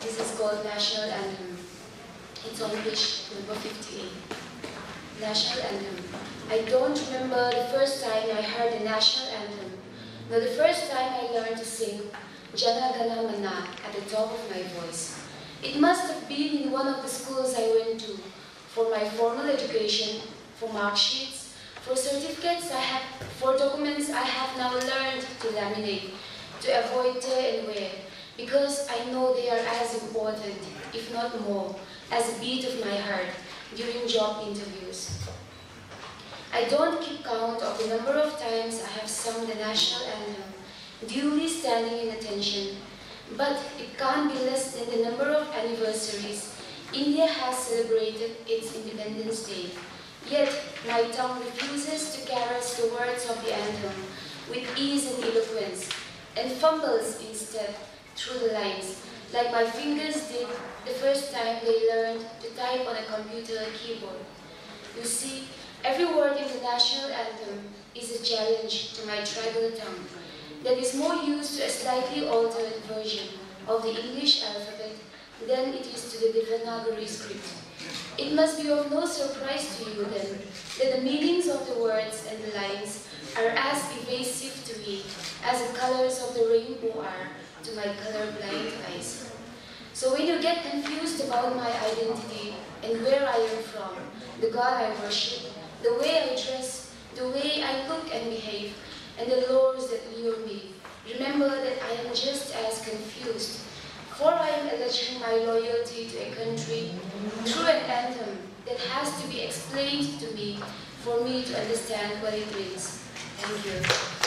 This is called National Anthem. It's on page number 58. National Anthem. I don't remember the first time I heard the National Anthem, nor the first time I learned to sing Jana Gana Mana at the top of my voice. It must have been in one of the schools I went to for my formal education, for mark sheets, for certificates for documents I have now learned to laminate, to avoid tear and wear, because I know they are as important, if not more, as a beat of my heart during job interviews. I don't keep count of the number of times I have sung the national anthem, duly standing in attention, but it can't be less than the number of anniversaries India has celebrated its Independence Day. Yet my tongue refuses to caress the words of the anthem with ease and eloquence, and fumbles instead through the lines, like my fingers did the first time they learned to type on a computer keyboard. You see, every word in the national anthem is a challenge to my tribal tongue that is more used to a slightly altered version of the English alphabet than it is to the Devanagari script. It must be of no surprise to you then that the meanings of the words and the lines are as evasive to me as the colors of the rainbow are to my colorblind eyes. So when you get confused about my identity and where I am from, the God I worship, the way I dress, the way I look and behave, and the laws that lure me, remember that I am just as confused, for I am alleging my loyalty to a country through an anthem that has to be explained to me for me to understand what it means. Thank you.